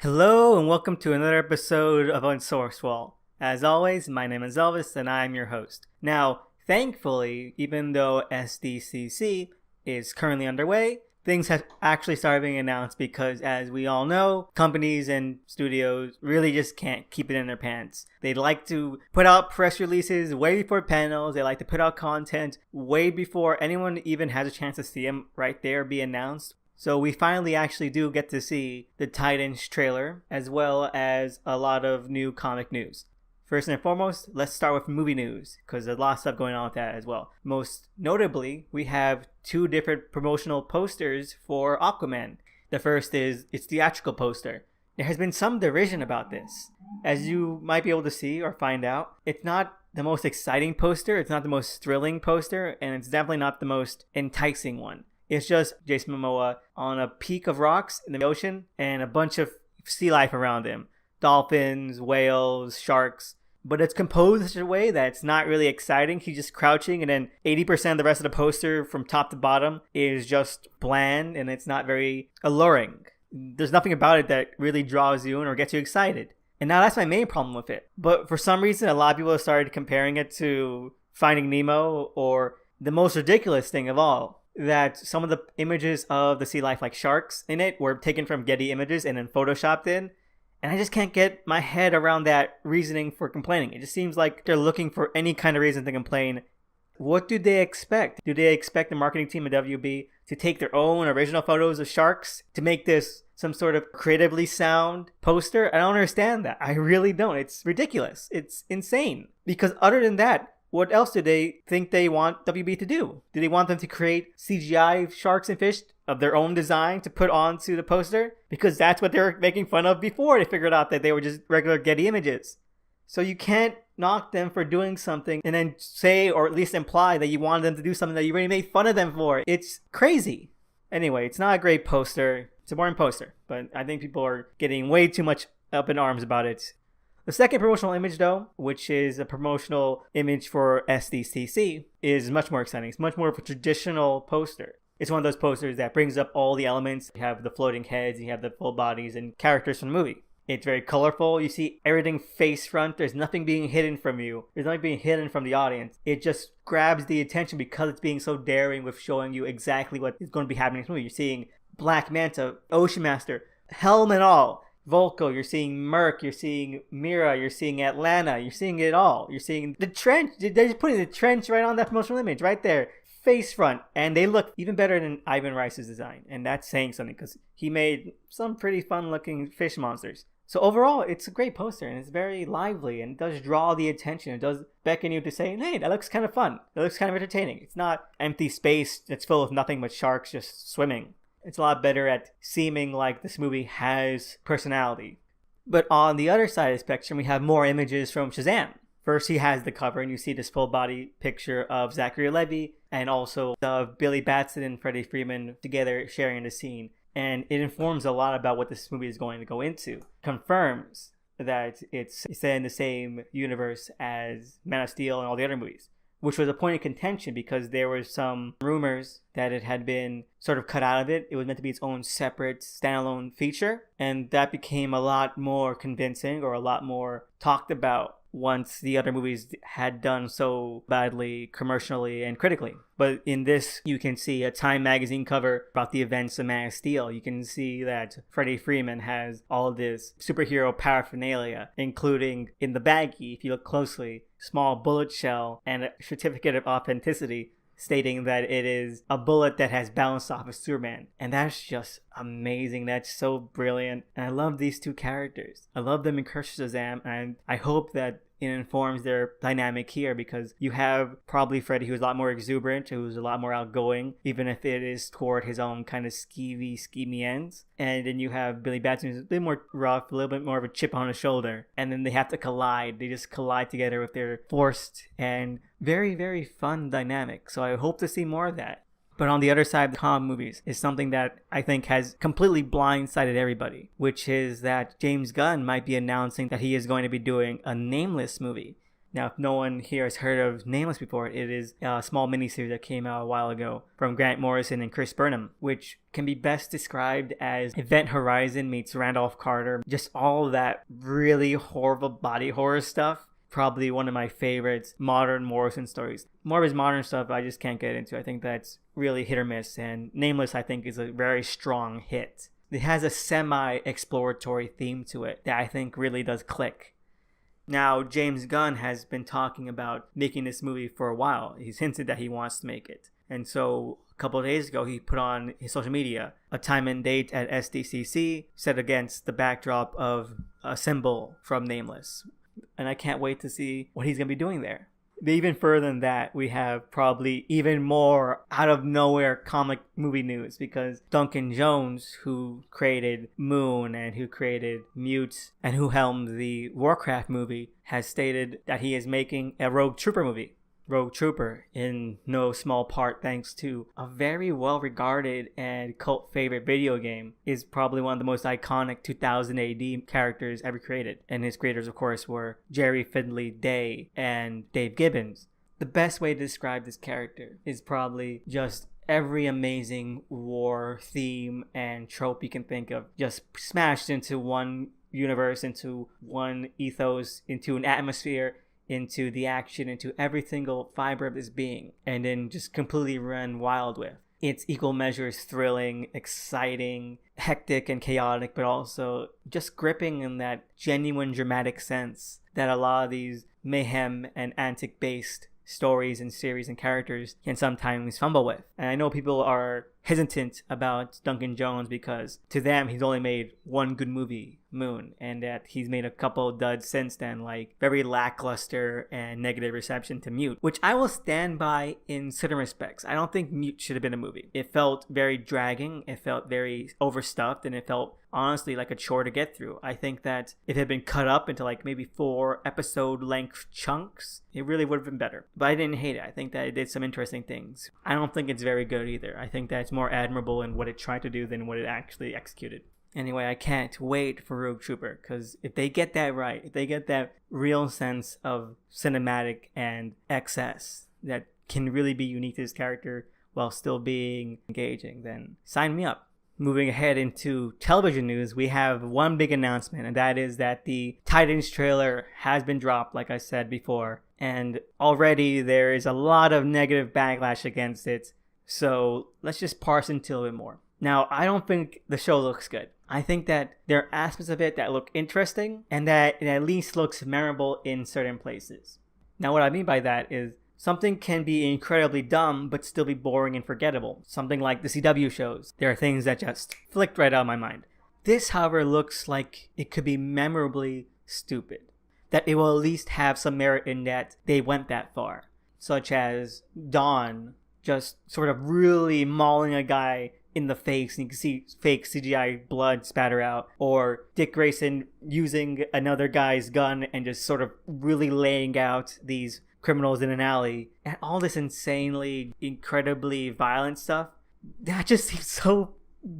Hello and welcome to another episode of Unsourced Wall. As always, my name is Elvis and I'm your host. Now, thankfully, even though SDCC is currently underway, things have actually started being announced because, as we all know, companies and studios really just can't keep it in their pants. They like to put out press releases way before panels. They like to put out content way before anyone even has a chance to see them right there be announced. So we finally actually do get to see the Titans trailer, as well as a lot of new comic news. First and foremost, let's start with movie news, because there's a lot of stuff going on with that as well. Most notably, we have two different promotional posters for Aquaman. The first is its theatrical poster. There has been some derision about this. As you might be able to see or find out, it's not the most exciting poster, it's not the most thrilling poster, and it's definitely not the most enticing one. It's just Jason Momoa on a peak of rocks in the ocean and a bunch of sea life around him. Dolphins, whales, sharks. But it's composed in such a way that it's not really exciting. He's just crouching, and then 80% of the rest of the poster from top to bottom is just bland, and it's not very alluring. There's nothing about it that really draws you in or gets you excited. And now that's my main problem with it. But for some reason, a lot of people have started comparing it to Finding Nemo, or the most ridiculous thing of all, that some of the images of the sea life, like sharks in it, were taken from Getty Images and then photoshopped in. And I just can't get my head around that reasoning for complaining. It just seems like they're looking for any kind of reason to complain. What do they expect? Do they expect the marketing team at WB to take their own original photos of sharks to make this some sort of creatively sound poster? I don't understand that. I really don't. It's ridiculous. It's insane. Because other than that, what else do they think they want WB to do? Do they want them to create CGI sharks and fish of their own design to put onto the poster? Because that's what they were making fun of before they figured out that they were just regular Getty Images. So you can't knock them for doing something and then say, or at least imply, that you wanted them to do something that you already made fun of them for. It's crazy. Anyway, it's not a great poster. It's a boring poster. But I think people are getting way too much up in arms about it. The second promotional image, though, which is a promotional image for SDCC, is much more exciting. It's much more of a traditional poster. It's one of those posters that brings up all the elements. You have the floating heads, you have the full bodies, and characters from the movie. It's very colorful. You see everything face front. There's nothing being hidden from you. There's nothing being hidden from the audience. It just grabs the attention because it's being so daring with showing you exactly what is going to be happening in the movie. You're seeing Black Manta, Ocean Master, helm and all. Volko, you're seeing Merc, you're seeing Mira, you're seeing Atlanta, you're seeing it all. You're seeing the trench. They're just putting the trench right on that promotional image, right there. Face front. And they look even better than Ivan Rice's design. And that's saying something, because he made some pretty fun looking fish monsters. So overall, it's a great poster, and it's very lively, and it does draw the attention. It does beckon you to say, hey, that looks kind of fun. That looks kind of entertaining. It's not empty space that's full of nothing but sharks just swimming. It's a lot better at seeming like this movie has personality. But on the other side of the spectrum, we have more images from Shazam. First, he has the cover, and you see this full body picture of Zachary Levi, and also of Billy Batson and Freddie Freeman together sharing the scene. And it informs a lot about what this movie is going to go into. Confirms that it's set in the same universe as Man of Steel and all the other movies, which was a point of contention because there were some rumors that it had been sort of cut out of it. It was meant to be its own separate standalone feature, and that became a lot more convincing, or a lot more talked about, once the other movies had done so badly commercially and critically. But in this, you can see a Time magazine cover about the events of Man of Steel. You can see that Freddie Freeman has all this superhero paraphernalia, including in the baggie, if you look closely, small bullet shell and a certificate of authenticity stating that it is a bullet that has bounced off of Superman. And that's just amazing. That's so brilliant. And I love these two characters. I love them in Curse of Shazam, and I hope that it informs their dynamic here, because you have probably Freddy, who's a lot more exuberant, who's a lot more outgoing, even if it is toward his own kind of schemy ends. And then you have Billy Batson, who's a bit more rough, a little bit more of a chip on his shoulder. And then they have to collide. They just collide together with their forced and very, very fun dynamic. So I hope to see more of that. But on the other side of the comic movies is something that I think has completely blindsided everybody, which is that James Gunn might be announcing that he is going to be doing a Nameless movie. Now, if no one here has heard of Nameless before, it is a small miniseries that came out a while ago from Grant Morrison and Chris Burnham, which can be best described as Event Horizon meets Randolph Carter. Just all that really horrible body horror stuff. Probably one of my favorites modern Morrison stories. More of his modern stuff I just can't get into. I think that's really hit or miss, and Nameless I think is a very strong hit. It has a semi-exploratory theme to it that I think really does click. Now, James Gunn has been talking about making this movie for a while. He's hinted that he wants to make it. And so a couple of days ago, he put on his social media a time and date at SDCC set against the backdrop of a symbol from Nameless. And I can't wait to see what he's going to be doing there. But even further than that, we have probably even more out of nowhere comic movie news, because Duncan Jones, who created Moon and who created Mute and who helmed the Warcraft movie, has stated that he is making a Rogue Trooper movie. Rogue Trooper, in no small part thanks to a very well-regarded and cult favorite video game, is probably one of the most iconic 2000 AD characters ever created. And his creators, of course, were Jerry Findlay Day and Dave Gibbons. The best way to describe this character is probably just every amazing war theme and trope you can think of, just smashed into one universe, into one ethos, into an atmosphere, into the action, into every single fiber of his being, and then just completely run wild with. It's equal measures thrilling, exciting, hectic, and chaotic, but also just gripping in that genuine dramatic sense that a lot of these mayhem and antic-based stories and series and characters can sometimes fumble with. And I know people are hesitant about Duncan Jones because to them he's only made one good movie, Moon, and that he's made a couple duds since then, like very lackluster and negative reception to Mute, which I will stand by in certain respects. I don't think Mute should have been a movie. It felt very dragging, it felt very overstuffed, and it felt honestly like a chore to get through. I think that if it had been cut up into like maybe 4 episode length chunks, it really would have been better. But I didn't hate it. I think that it did some interesting things. I don't think it's very good either. I think that it's more admirable in what it tried to do than what it actually executed. Anyway, I can't wait for Rogue Trooper, because if they get that right, if they get that real sense of cinematic and excess that can really be unique to this character while still being engaging, then sign me up. Moving ahead into television news, we have one big announcement, and that is that the Titans trailer has been dropped, like I said before, and already there is a lot of negative backlash against it, so let's just parse into a little bit more. Now, I don't think the show looks good. I think that there are aspects of it that look interesting and that it at least looks memorable in certain places. Now, what I mean by that is something can be incredibly dumb but still be boring and forgettable. Something like the CW shows. There are things that just flicked right out of my mind. This, however, looks like it could be memorably stupid. That it will at least have some merit in that they went that far. Such as Dawn just sort of really mauling a guy in the face and you can see fake CGI blood spatter out, or Dick Grayson using another guy's gun and just sort of really laying out these criminals in an alley, and all this insanely, incredibly violent stuff. That just seems so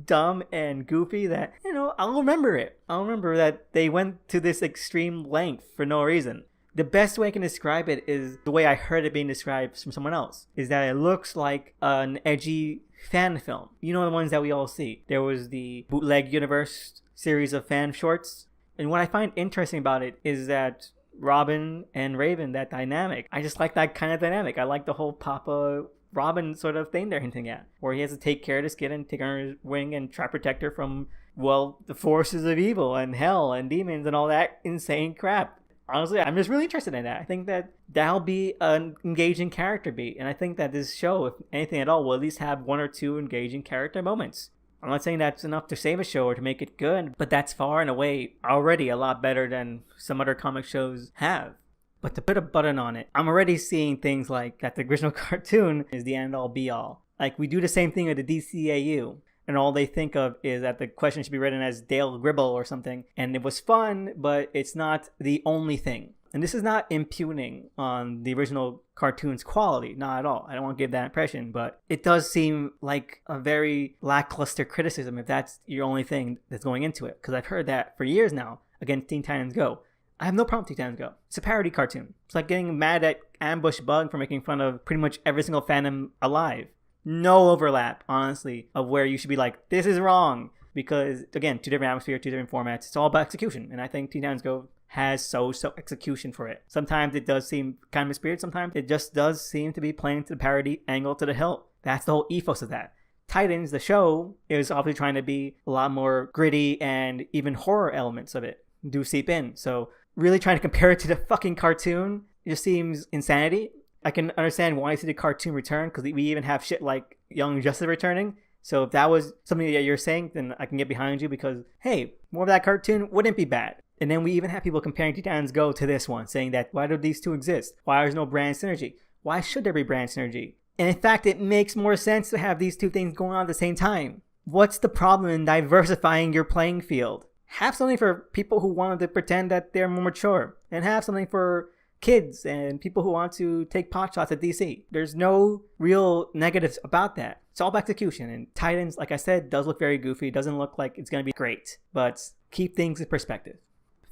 dumb and goofy that, I'll remember it. I'll remember that they went to this extreme length for no reason. The best way I can describe it is the way I heard it being described from someone else, is that it looks like an edgy fan film. You know, the ones that we all see. There was the Bootleg Universe series of fan shorts. And what I find interesting about it is that Robin and Raven, that dynamic, I just like that kind of dynamic. I like the whole Papa Robin sort of thing they're hinting at, where he has to take care of this kid and take her under his wing and try to protect her from, the forces of evil and hell and demons and all that insane crap. Honestly, I'm just really interested in that. I think that that'll be an engaging character beat. And I think that this show, if anything at all, will at least have 1 or 2 engaging character moments. I'm not saying that's enough to save a show or to make it good, but that's far and away already a lot better than some other comic shows have. But to put a button on it, I'm already seeing things like that the original cartoon is the end all be all. Like, we do the same thing with the DCAU. And all they think of is that the question should be written as Dale Gribble or something. And it was fun, but it's not the only thing. And this is not impugning on the original cartoon's quality. Not at all. I don't want to give that impression. But it does seem like a very lackluster criticism if that's your only thing that's going into it. Because I've heard that for years now against Teen Titans Go. I have no problem with Titans Go. It's a parody cartoon. It's like getting mad at Ambush Bug for making fun of pretty much every single fandom alive. No overlap, honestly, of where you should be like, this is wrong. Because, again, two different atmospheres, two different formats. It's all about execution. And I think Titans Go has so execution for it. Sometimes it does seem kind of misspirited. Sometimes it just does seem to be playing to the parody angle to the hilt. That's the whole ethos of that. Titans, the show, is obviously trying to be a lot more gritty, and even horror elements of it do seep in. So really trying to compare it to the fucking cartoon, it just seems insanity. I can understand why I see the cartoon return, because we even have shit like Young Justice returning. So if that was something that you're saying, then I can get behind you, because, hey, more of that cartoon wouldn't be bad. And then we even have people comparing Titans Go to this one, saying that why do these two exist? Why there's no brand synergy? Why should there be brand synergy? And in fact, it makes more sense to have these two things going on at the same time. What's the problem in diversifying your playing field? Have something for people who want to pretend that they're more mature, and have something for kids and people who want to take pot shots at DC. There's no real negatives about that. It's all about execution. And Titans, like I said, does look very goofy. It doesn't look like it's going to be great, but keep things in perspective.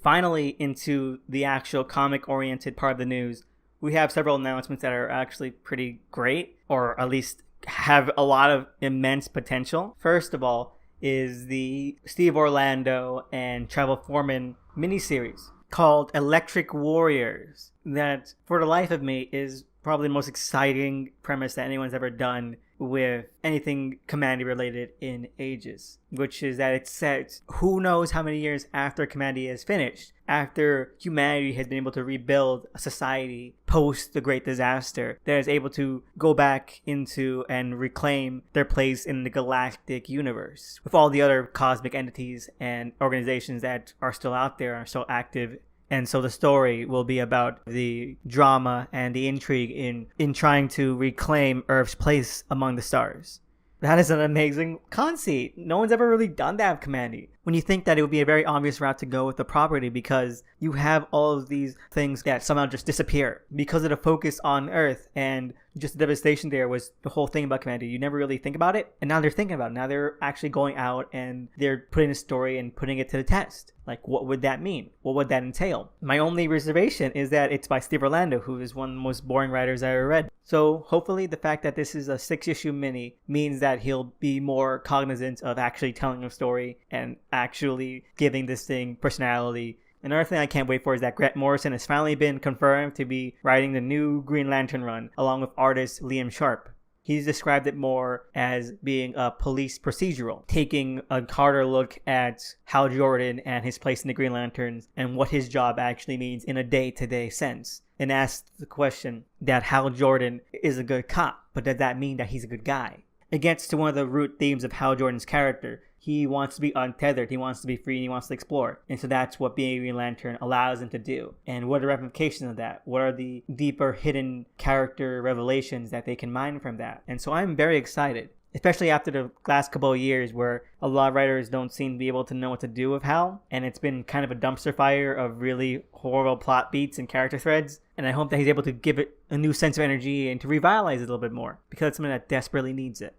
Finally, into the actual comic-oriented part of the news, we have several announcements that are actually pretty great, or at least have a lot of immense potential. First of all is the Steve Orlando and Travel Foreman miniseries called Electric Warriors, that for the life of me is probably the most exciting premise that anyone's ever done with anything Commandy related in ages, which is that it's set who knows how many years after Commandy is finished, after humanity has been able to rebuild a society post the Great Disaster that is able to go back into and reclaim their place in the galactic universe with all the other cosmic entities and organizations that are still out there, are still active. And so the story will be about the drama and the intrigue in trying to reclaim Earth's place among the stars. That is an amazing conceit. No one's ever really done that with Commandy. When you think that it would be a very obvious route to go with the property, because you have all of these things that somehow just disappear because of the focus on Earth, and just the devastation there was the whole thing about Commandy. You never really think about it, and now they're thinking about it. Now they're actually going out and they're putting a story and putting it to the test. Like, what would that mean? What would that entail? My only reservation is that it's by Steve Orlando, who is one of the most boring writers I ever read. So hopefully the fact that this is a 6-issue mini means that he'll be more cognizant of actually telling a story and actually giving this thing personality. Another thing I can't wait for is that Grant Morrison has finally been confirmed to be writing the new Green Lantern run, along with artist Liam Sharp. He's described it more as being a police procedural, taking a harder look at Hal Jordan and his place in the Green Lanterns and what his job actually means in a day-to-day sense. And asked the question that Hal Jordan is a good cop, but does that mean that he's a good guy? It gets to one of the root themes of Hal Jordan's character. He wants to be untethered, he wants to be free, and he wants to explore. And so that's what being a Green Lantern allows him to do. And what are the ramifications of that? What are the deeper hidden character revelations that they can mine from that? And so I'm very excited, especially after the last couple of years where a lot of writers don't seem to be able to know what to do with Hal. And it's been kind of a dumpster fire of really horrible plot beats and character threads. And I hope that he's able to give it a new sense of energy and to revitalize it a little bit more, because it's something that desperately needs it.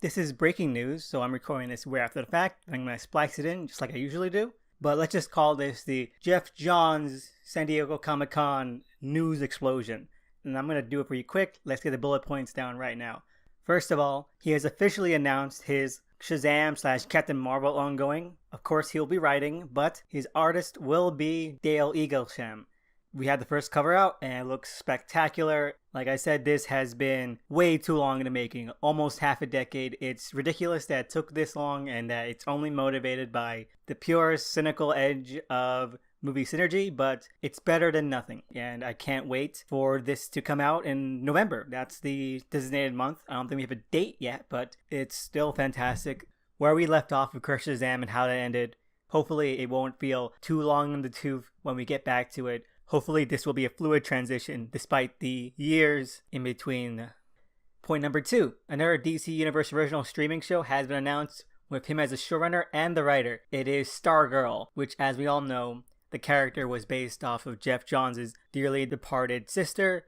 This is breaking news, so I'm recording this way after the fact. I'm going to splice it in just like I usually do. But let's just call this the Jeff Johns San Diego Comic-Con news explosion. And I'm going to do it pretty quick. Let's get the bullet points down right now. First of all, he has officially announced his Shazam/Captain Marvel ongoing. Of course, he'll be writing, but his artist will be Dale Eaglesham. We had the first cover out and it looks spectacular. Like I said, this has been way too long in the making, almost half a decade. It's ridiculous that it took this long and that it's only motivated by the pure cynical edge of movie synergy, but it's better than nothing. And I can't wait for this to come out in November. That's the designated month. I don't think we have a date yet, but it's still fantastic. Where we left off with Crush Shazam and how that ended, hopefully it won't feel too long in the tooth when we get back to it. Hopefully this will be a fluid transition despite the years in between. Point number 2, another DC Universe original streaming show has been announced with him as a showrunner and the writer. It is Stargirl, which, as we all know, the character was based off of Jeff Johns' dearly departed sister.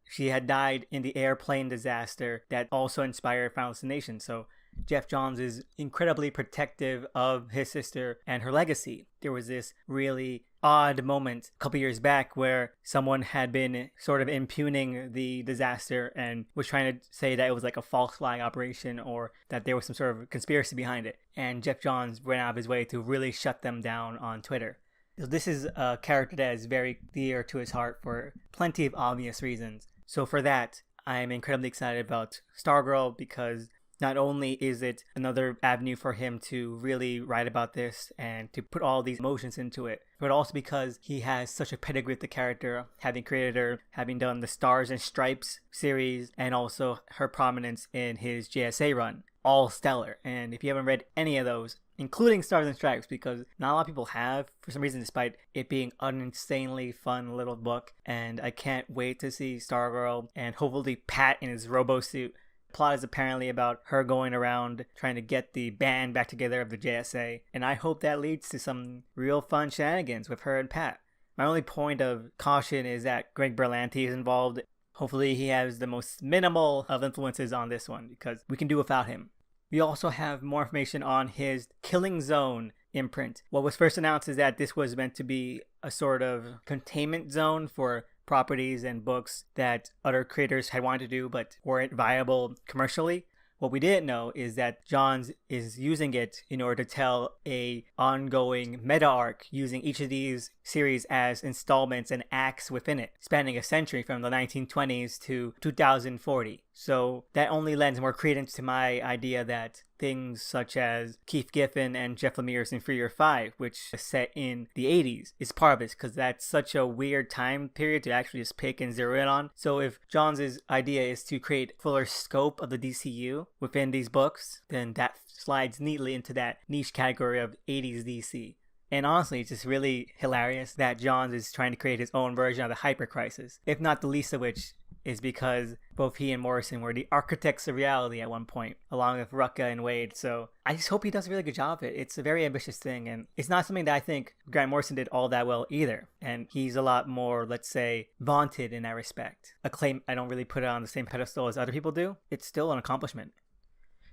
She had died in the airplane disaster that also inspired Final Destination. So Jeff Johns is incredibly protective of his sister and her legacy. There was this really odd moment a couple years back where someone had been sort of impugning the disaster and was trying to say that it was like a false flag operation or that there was some sort of conspiracy behind it. And Jeff Johns went out of his way to really shut them down on Twitter. So this is a character that is very dear to his heart for plenty of obvious reasons. So for that, I'm incredibly excited about Stargirl because not only is it another avenue for him to really write about this and to put all these emotions into it, but also because he has such a pedigree with the character, having created her, having done the Stars and Stripes series, and also her prominence in his JSA run. All stellar. And if you haven't read any of those, including Stars and Stripes, because not a lot of people have, for some reason, despite it being an insanely fun little book, and I can't wait to see Stargirl and hopefully Pat in his robo-suit. Plot is apparently about her going around trying to get the band back together of the JSA, and I hope that leads to some real fun shenanigans with her and Pat. My only point of caution is that Greg Berlanti is involved. Hopefully he has the most minimal of influences on this one, because we can do without him. We also have more information on his Killing Zone imprint. What was first announced is that this was meant to be a sort of containment zone for properties and books that other creators had wanted to do but weren't viable commercially. What we didn't know is that Johns is using it in order to tell a ongoing meta arc using each of these series as installments and acts within it, spanning a century from the 1920s to 2040. So that only lends more credence to my idea that things such as Keith Giffen and Jeff Lemire's Inferior 5, which is set in the 80s, is part of this, because that's such a weird time period to actually just pick and zero in on. So if Johns' idea is to create fuller scope of the DCU within these books, then that slides neatly into that niche category of 80s DC. And honestly, it's just really hilarious that Johns is trying to create his own version of the Hyper Crisis, if not the least of which is because both he and Morrison were the architects of reality at one point, along with Rucka and Wade. So I just hope he does a really good job of it. It's a very ambitious thing, and it's not something that I think Grant Morrison did all that well either. And he's a lot more, let's say, vaunted in that respect. A claim I don't really put it on the same pedestal as other people do. It's still an accomplishment.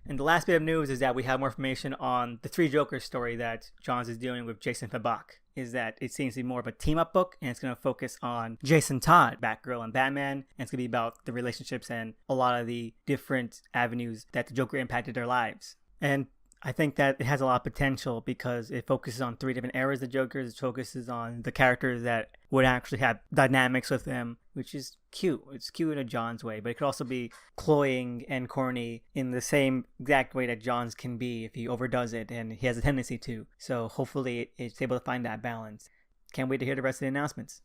And the last bit of news is that we have more information on the Three Jokers story that Johns is doing with Jason Fabok. Is that it seems to be more of a team-up book, and it's going to focus on Jason Todd, Batgirl, and Batman, and it's going to be about the relationships and a lot of the different avenues that the Joker impacted their lives. And I think that it has a lot of potential because it focuses on three different eras of Jokers. It focuses on the characters that would actually have dynamics with them, which is cute. It's cute in a Johns way, but it could also be cloying and corny in the same exact way that Johns can be if he overdoes it, and he has a tendency to. So hopefully it's able to find that balance. Can't wait to hear the rest of the announcements.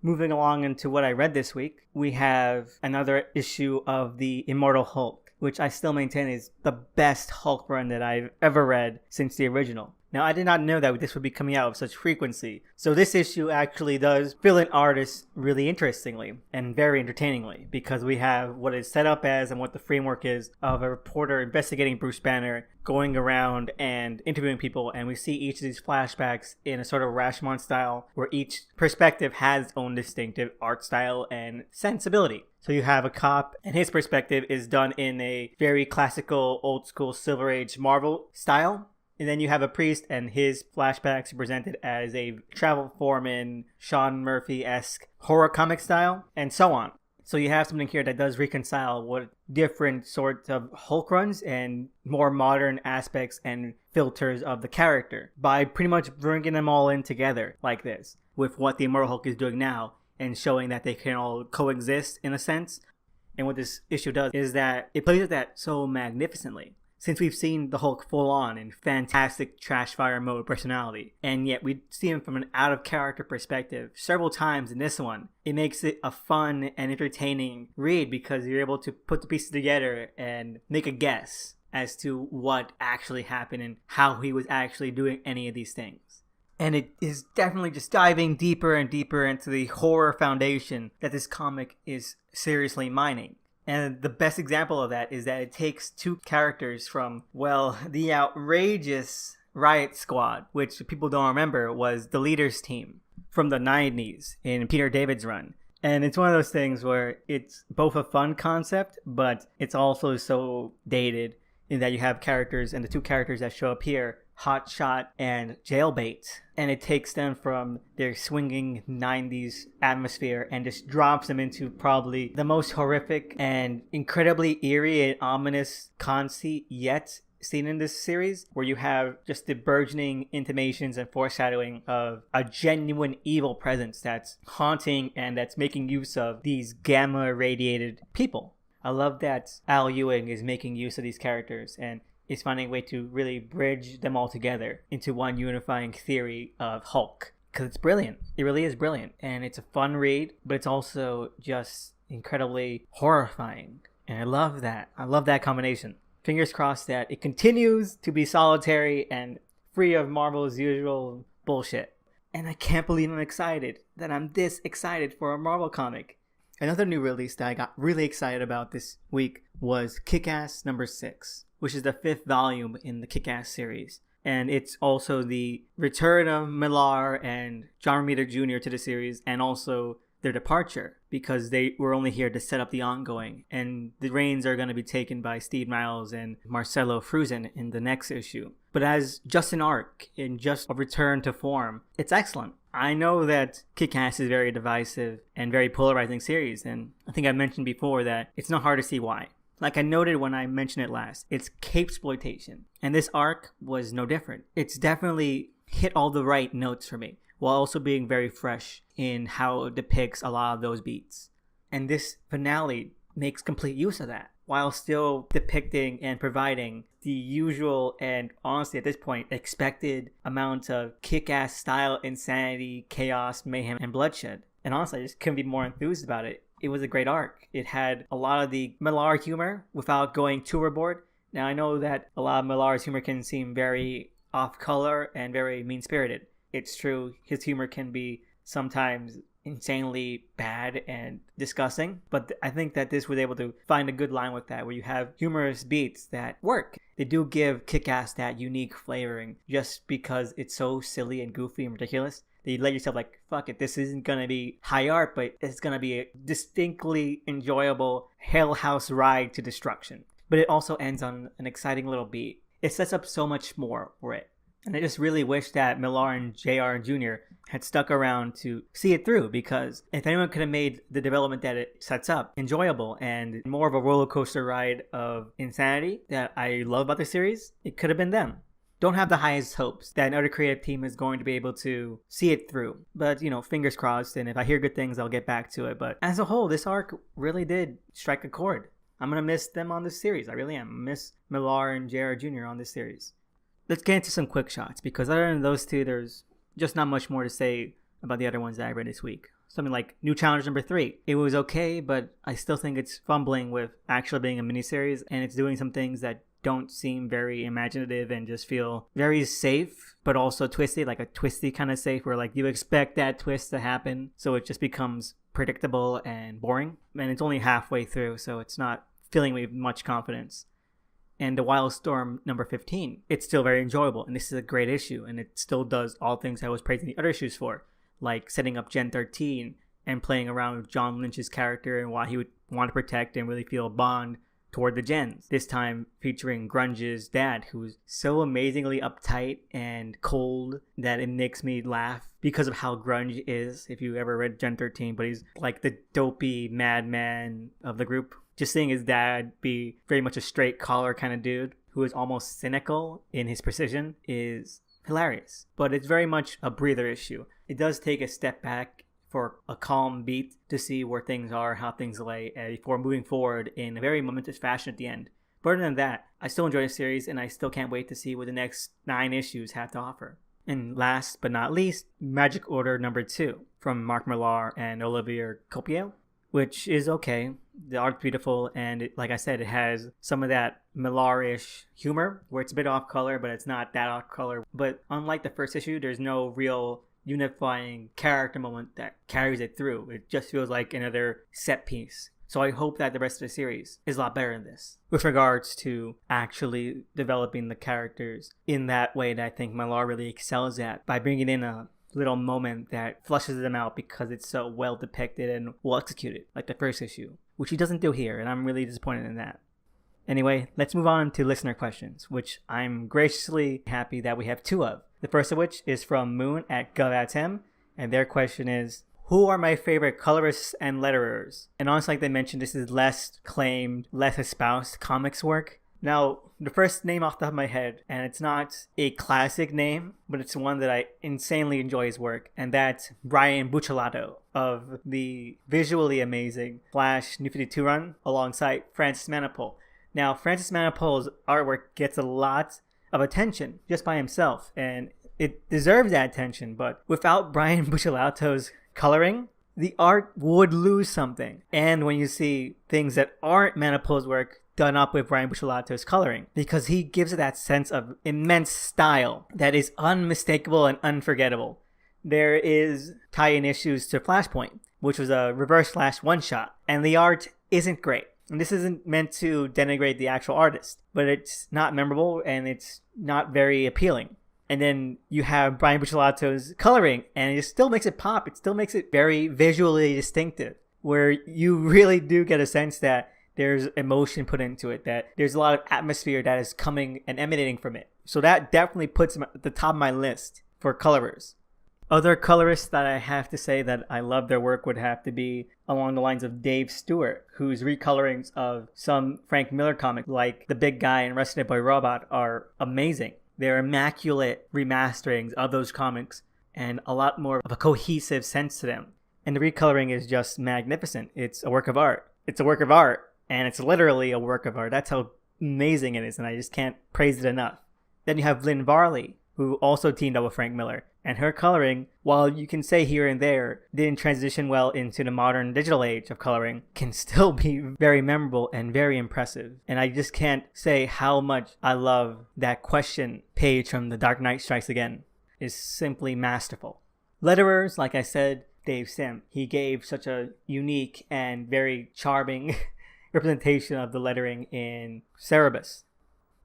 Moving along into what I read this week, we have another issue of the Immortal Hulk, which I still maintain is the best Hulk run that I've ever read since the original. Now, I did not know that this would be coming out with such frequency, so this issue actually does fill in artists really interestingly and very entertainingly, because we have what is set up as and what the framework is of a reporter investigating Bruce Banner, going around and interviewing people, and we see each of these flashbacks in a sort of Rashomon style, where each perspective has its own distinctive art style and sensibility. So you have a cop, and his perspective is done in a very classical, old-school Silver Age Marvel style. And then you have a priest, and his flashbacks are presented as a travel foreman, Sean Murphy-esque horror comic style, and so on. So you have something here that does reconcile what different sorts of Hulk runs and more modern aspects and filters of the character by pretty much bringing them all in together like this, with what the Immortal Hulk is doing now, and showing that they can all coexist in a sense. And what this issue does is that it plays with that so magnificently. Since we've seen the Hulk full on in fantastic trash fire mode personality, and yet we see him from an out of character perspective several times in this one, it makes it a fun and entertaining read because you're able to put the pieces together and make a guess as to what actually happened and how he was actually doing any of these things. And it is definitely just diving deeper and deeper into the horror foundation that this comic is seriously mining. And the best example of that is that it takes two characters from, well, the outrageous Riot Squad, which people don't remember was the Leaders team from the 90s in Peter David's run. And it's one of those things where it's both a fun concept, but it's also so dated in that you have characters, and the two characters that show up here, Hotshot and Jailbait, and it takes them from their swinging 90s atmosphere and just drops them into probably the most horrific and incredibly eerie and ominous conceit yet seen in this series, where you have just the burgeoning intimations and foreshadowing of a genuine evil presence that's haunting and that's making use of these gamma irradiated people. I love that Al Ewing is making use of these characters and is finding a way to really bridge them all together into one unifying theory of Hulk. Because it's brilliant. It really is brilliant. And it's a fun read, but it's also just incredibly horrifying. And I love that. I love that combination. Fingers crossed that it continues to be solitary and free of Marvel's usual bullshit. And I can't believe I'm excited that I'm this excited for a Marvel comic. Another new release that I got really excited about this week was Kick-Ass number 6, which is the 5th volume in the Kick-Ass series. And it's also the return of Millar and John Romita Jr. to the series, and also their departure, because they were only here to set up the ongoing. And the reins are going to be taken by Steve Niles and Marcelo Fruzen in the next issue. But as just an arc, in just a return to form, it's excellent. I know that Kick-Ass is a very divisive and very polarizing series, and I think I mentioned before that it's not hard to see why. Like I noted when I mentioned it last, it's capesploitation. And this arc was no different. It's definitely hit all the right notes for me, while also being very fresh in how it depicts a lot of those beats. And this finale makes complete use of that, while still depicting and providing the usual and honestly at this point expected amount of kick-ass style, insanity, chaos, mayhem, and bloodshed. And honestly, I just couldn't be more enthused about it. It was a great arc. It had a lot of the Millar humor without going too overboard. Now I know that a lot of Millar's humor can seem very off-color and very mean-spirited. It's true, his humor can be sometimes insanely bad and disgusting, but I think that this was able to find a good line with that, where you have humorous beats that work. They do give Kick-Ass that unique flavoring just because it's so silly and goofy and ridiculous. You let yourself like, fuck it, this isn't going to be high art, but it's going to be a distinctly enjoyable Hell House ride to destruction. But it also ends on an exciting little beat. It sets up so much more for it. And I just really wish that Millar and JR Jr. had stuck around to see it through, because if anyone could have made the development that it sets up enjoyable and more of a roller coaster ride of insanity that I love about the series, it could have been them. Don't have the highest hopes that another creative team is going to be able to see it through. But, fingers crossed, and if I hear good things, I'll get back to it. But as a whole, this arc really did strike a chord. I'm going to miss them on this series. I really am. I miss Millar and JR Jr. on this series. Let's get into some quick shots, because other than those two, there's just not much more to say about the other ones that I read this week. Something like New Challenge number 3. It was okay, but I still think it's fumbling with actually being a miniseries, and it's doing some things that don't seem very imaginative and just feel very safe, but also twisty, like a twisty kind of safe, where like you expect that twist to happen, so it just becomes predictable and boring. And it's only halfway through, so it's not filling me with much confidence. And The Wildstorm number 15, it's still very enjoyable, and this is a great issue, and it still does all things I was praising the other issues for, like setting up Gen 13 and playing around with John Lynch's character and why he would want to protect and really feel a bond toward the Gens. This time featuring Grunge's dad, who's so amazingly uptight and cold that it makes me laugh because of how Grunge is, if you ever read Gen 13, but he's like the dopey madman of the group. Just seeing his dad be very much a straight collar kind of dude who is almost cynical in his precision is hilarious. But it's very much a breather issue. It does take a step back for a calm beat to see where things are, how things lay, before moving forward in a very momentous fashion at the end. But other than that, I still enjoy the series, and I still can't wait to see what the next 9 issues have to offer. And last but not least, Magic Order number 2 from Mark Millar and Olivier Coipel, which is okay. The art's beautiful, and like I said, it has some of that Millar-ish humor, where it's a bit off color, but it's not that off color. But unlike the first issue, there's no real unifying character moment that carries it through. It just feels like another set piece. So I hope that the rest of the series is a lot better than this, with regards to actually developing the characters in that way that I think Millar really excels at, by bringing in a little moment that flushes them out because it's so well depicted and well executed, like the first issue, which he doesn't do here, and I'm really disappointed in that. Anyway, let's move on to listener questions, which I'm graciously happy that we have 2 of. The first of which is from Moon at GovAtM, and their question is, who are my favorite colorists and letterers? And honestly, like they mentioned, this is less claimed, less espoused comics work. Now, the first name off the top of my head, and it's not a classic name, but it's one that I insanely enjoy his work, and that's Brian Buccellato of the visually amazing Flash New 52 run alongside Francis Manapul. Now, Francis Manapul's artwork gets a lot of attention just by himself, and it deserves that attention, but without Brian Buccellato's coloring, the art would lose something. And when you see things that aren't Manapul's work done up with Brian Buccellato's coloring, because he gives it that sense of immense style that is unmistakable and unforgettable. There is tie-in issues to Flashpoint, which was a Reverse Flash one-shot, and the art isn't great. And this isn't meant to denigrate the actual artist, but it's not memorable and it's not very appealing. And then you have Brian Buccellato's coloring, and it still makes it pop. It still makes it very visually distinctive, where you really do get a sense that there's emotion put into it, that there's a lot of atmosphere that is coming and emanating from it. So that definitely puts him at the top of my list for colorers. Other colorists that I have to say that I love their work would have to be along the lines of Dave Stewart, whose recolorings of some Frank Miller comics like The Big Guy and Rescue Boy Robot are amazing. They're immaculate remasterings of those comics and a lot more of a cohesive sense to them. And the recoloring is just magnificent. It's a work of art. It's a work of art, and it's literally a work of art. That's how amazing it is, and I just can't praise it enough. Then you have Lynn Varley, who also teamed up with Frank Miller. And her coloring, while you can say here and there, didn't transition well into the modern digital age of coloring, can still be very memorable and very impressive. And I just can't say how much I love that question page from The Dark Knight Strikes Again. It's simply masterful. Letterers, like I said, Dave Sim. He gave such a unique and very charming representation of the lettering in Cerebus.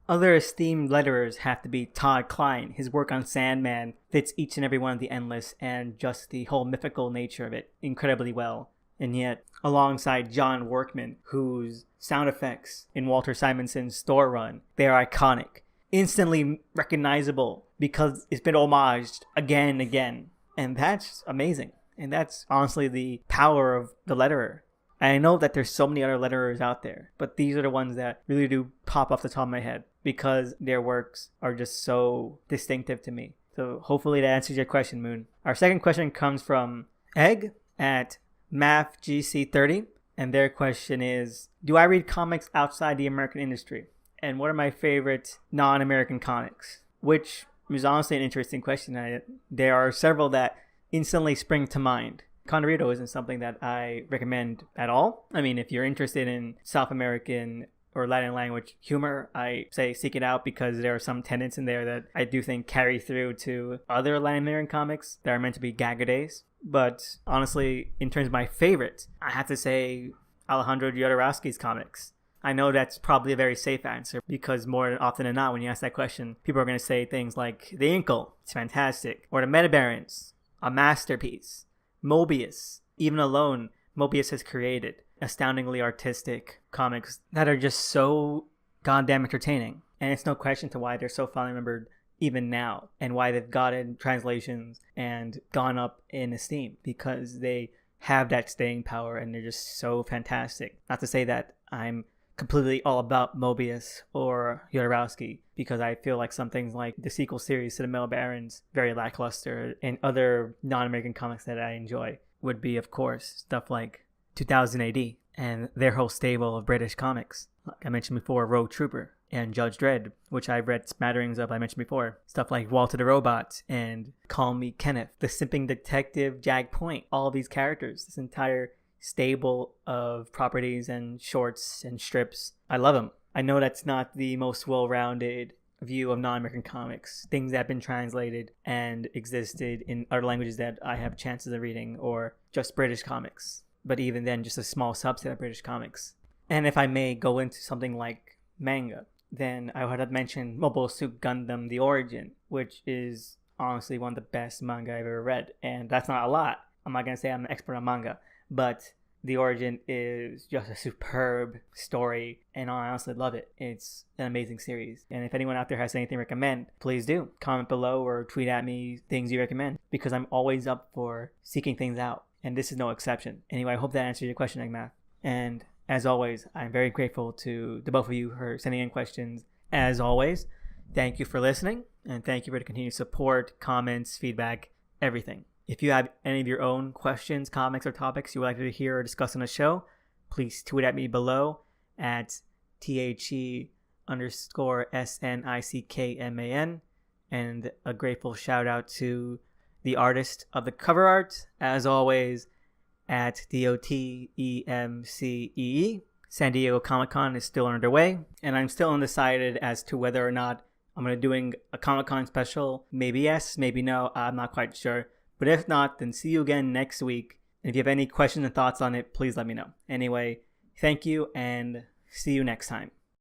Other esteemed letterers have to be Todd Klein. His work on Sandman fits each and every one of the Endless and just the whole mythical nature of it incredibly well. And yet, alongside John Workman, whose sound effects in Walter Simonson's Store Run, they are iconic, instantly recognizable because it's been homaged again and again. And that's amazing. And that's honestly the power of the letterer. I know that there's so many other letterers out there, but these are the ones that really do pop off the top of my head because their works are just so distinctive to me. So hopefully that answers your question, Moon. Our second question comes from Egg at MathGC30, and their question is, do I read comics outside the American industry? And what are my favorite non-American comics? Which is honestly an interesting question. There are several that instantly spring to mind. Condorito isn't something that I recommend at all. I mean, if you're interested in South American or Latin language humor, I say seek it out because there are some tenets in there that I do think carry through to other Latin American comics that are meant to be gag-a-days. But honestly, in terms of my favorites, I have to say Alejandro Jodorowsky's comics. I know that's probably a very safe answer because more often than not, when you ask that question, people are going to say things like The Inkle, it's fantastic, or The Metabarons, a masterpiece. Mobius, even alone, Mobius has created astoundingly artistic comics that are just so goddamn entertaining. And it's no question to why they're so fondly remembered even now and why they've gotten translations and gone up in esteem because they have that staying power and they're just so fantastic. Not to say that I'm completely all about Mobius or Jodorowsky because I feel like some things like the sequel series to the Metal Barons very lackluster, and other non-American comics that I enjoy would be, of course, stuff like 2000 AD and their whole stable of British comics. Like I mentioned before, Rogue Trooper and Judge Dredd, which I've read smatterings of, I mentioned before. Stuff like Walter the Robot and Call Me Kenneth, the simping detective Jag Point, all of these characters, this entire stable of properties and shorts and strips. I love them. I know that's not the most well-rounded view of non-American comics, things that have been translated and existed in other languages that I have chances of reading, or just British comics, but even then just a small subset of British comics. And if I may go into something like manga, then I would have mentioned Mobile Suit Gundam The Origin, which is honestly one of the best manga I've ever read, and that's not a lot. I'm not going to say I'm an expert on manga, but The Origin is just a superb story, and I honestly love it. It's an amazing series. And if anyone out there has anything to recommend, please do. Comment below or tweet at me things you recommend, because I'm always up for seeking things out, and this is no exception. Anyway, I hope that answers your question, Eggmath. And as always, I'm very grateful to both of you for sending in questions. As always, thank you for listening, and thank you for the continued support, comments, feedback, everything. If you have any of your own questions, comments, or topics you would like to hear or discuss on the show, please tweet at me below at THE_SNICKMAN. And a grateful shout out to the artist of the cover art, as always, at DOTEMCEE. San Diego Comic-Con is still underway, and I'm still undecided as to whether or not I'm going to be doing a Comic-Con special. Maybe yes, maybe no, I'm not quite sure. But if not, then see you again next week. And if you have any questions and thoughts on it, please let me know. Anyway, thank you, and see you next time.